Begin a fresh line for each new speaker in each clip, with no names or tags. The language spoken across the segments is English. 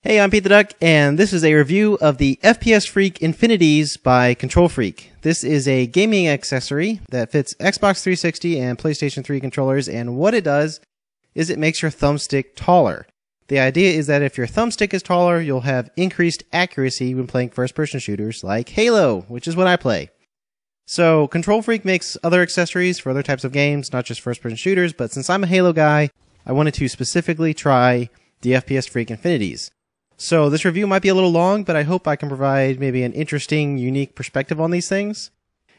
Hey, I'm Pete the Duck, and this is a review of the FPS Freek Infinities by KontrolFreek. This is a gaming accessory that fits Xbox 360 and PlayStation 3 controllers, and what it does is it makes your thumbstick taller. The idea is that if your thumbstick is taller, you'll have increased accuracy when playing first-person shooters like Halo, which is what I play. So, KontrolFreek makes other accessories for other types of games, not just first-person shooters, but since I'm a Halo guy, I wanted to specifically try the FPS Freek Infinities. So this review might be a little long, but I hope I can provide maybe an interesting, unique perspective on these things.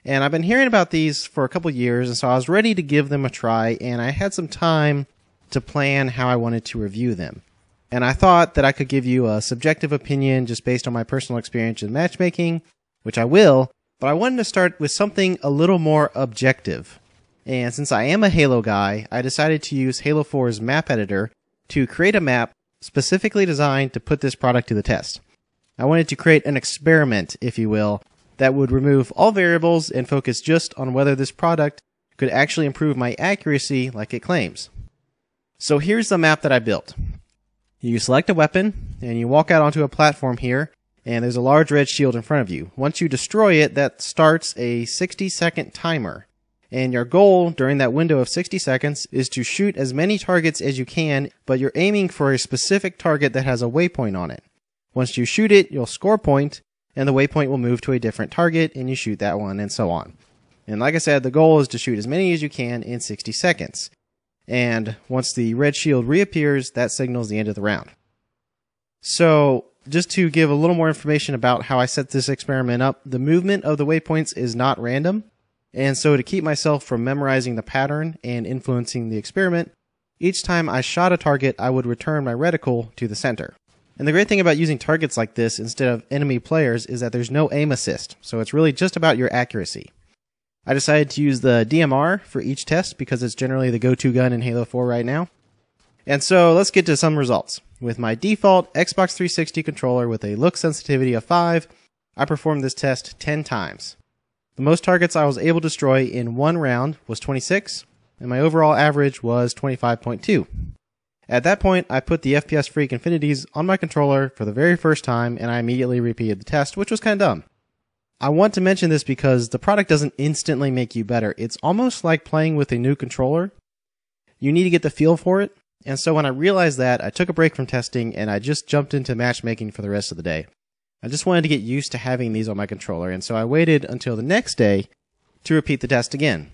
And I've been hearing about these for a couple years, and so I was ready to give them a try, and I had some time to plan how I wanted to review them. And I thought that I could give you a subjective opinion just based on my personal experience in matchmaking, which I will, but I wanted to start with something a little more objective. And since I am a Halo guy, I decided to use Halo 4's map editor to create a map specifically designed to put this product to the test. I wanted to create an experiment, if you will, that would remove all variables and focus just on whether this product could actually improve my accuracy like it claims. So here's the map that I built. You select a weapon, and you walk out onto a platform here, and there's a large red shield in front of you. Once you destroy it, that starts a 60-second timer. And your goal during that window of 60 seconds is to shoot as many targets as you can, but you're aiming for a specific target that has a waypoint on it. Once you shoot it, you'll score a point, and the waypoint will move to a different target, and you shoot that one, and so on. And like I said, the goal is to shoot as many as you can in 60 seconds. And once the red shield reappears, that signals the end of the round. So, just to give a little more information about how I set this experiment up, the movement of the waypoints is not random. And so to keep myself from memorizing the pattern and influencing the experiment, each time I shot a target, I would return my reticle to the center. And the great thing about using targets like this instead of enemy players is that there's no aim assist, so it's really just about your accuracy. I decided to use the DMR for each test because it's generally the go-to gun in Halo 4 right now. And so let's get to some results. With my default Xbox 360 controller with a look sensitivity of 5, I performed this test 10 times. The most targets I was able to destroy in one round was 26, and my overall average was 25.2. At that point, I put the FPS Freek Infinities on my controller for the very first time, and I immediately repeated the test, which was kind of dumb. I want to mention this because the product doesn't instantly make you better. It's almost like playing with a new controller. You need to get the feel for it, and so when I realized that, I took a break from testing, and I just jumped into matchmaking for the rest of the day. I just wanted to get used to having these on my controller, and so I waited until the next day to repeat the test again.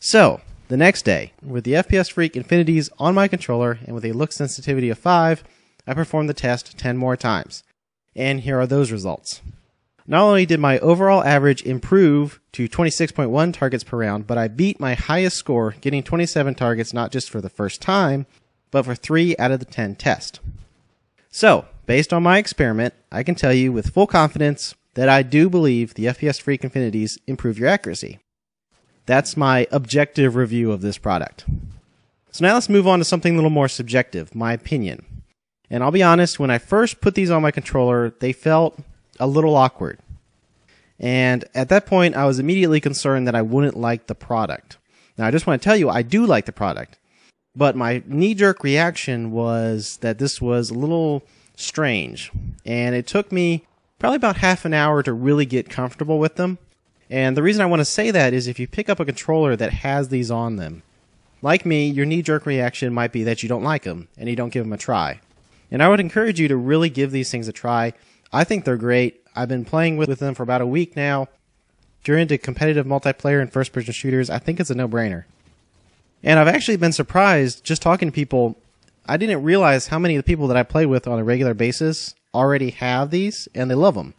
So, the next day, with the FPS Freek Infinities on my controller and with a look sensitivity of 5, I performed the test 10 more times. And here are those results. Not only did my overall average improve to 26.1 targets per round, but I beat my highest score, getting 27 targets not just for the first time, but for 3 out of the 10 tests. So, based on my experiment, I can tell you with full confidence that I do believe the FPS Freek Infinities improve your accuracy. That's my objective review of this product. So now let's move on to something a little more subjective, my opinion. And I'll be honest, when I first put these on my controller, they felt a little awkward. And at that point, I was immediately concerned that I wouldn't like the product. Now, I just want to tell you, I do like the product. But my knee-jerk reaction was that this was a little strange. And it took me probably about half an hour to really get comfortable with them. And the reason I want to say that is if you pick up a controller that has these on them, like me, your knee-jerk reaction might be that you don't like them and you don't give them a try. And I would encourage you to really give these things a try. I think they're great. I've been playing with them for about a week now. If you're into competitive multiplayer and first-person shooters, I think it's a no-brainer. And I've actually been surprised just talking to people. I didn't realize how many of the people that I play with on a regular basis already have these, and they love them.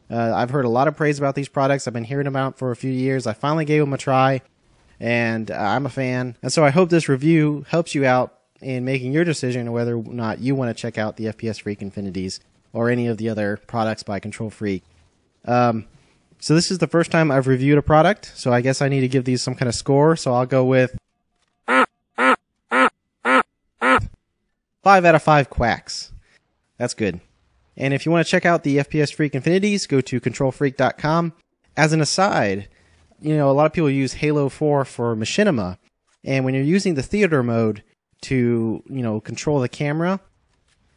I've heard a lot of praise about these products. I've been hearing about them for a few years. I finally gave them a try, and I'm a fan. And so I hope this review helps you out in making your decision on whether or not you want to check out the FPS Freek Infinities or any of the other products by KontrolFreek. So this is the first time I've reviewed a product, so I guess I need to give these some kind of score. So I'll go with 5 out of 5 quacks. That's good. And if you want to check out the FPS Freek Infinities, go to KontrolFreek.com. As an aside, a lot of people use Halo 4 for machinima, and when you're using the theater mode to, control the camera,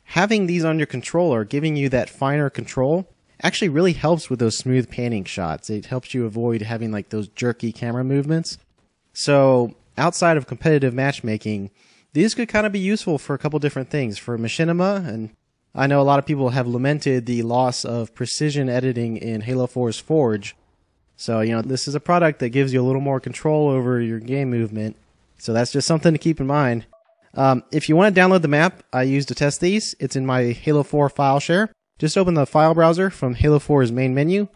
having these on your controller, giving you that finer control, actually really helps with those smooth panning shots. It helps you avoid having like those jerky camera movements. So outside of competitive matchmaking, these could kind of be useful for a couple different things. For machinima, and I know a lot of people have lamented the loss of precision editing in Halo 4's Forge. So, this is a product that gives you a little more control over your game movement. So that's just something to keep in mind. If you want to download the map I used to test these, it's in my Halo 4 file share. Just open the file browser from Halo 4's main menu.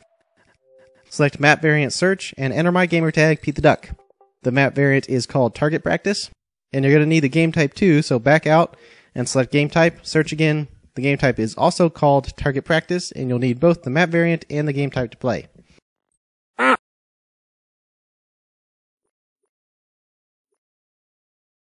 Select map variant search and enter my gamertag Pete the Duck. The map variant is called Target Practice. And you're going to need the game type too, so back out and select game type, search again. The game type is also called Target Practice, and you'll need both the map variant and the game type to play.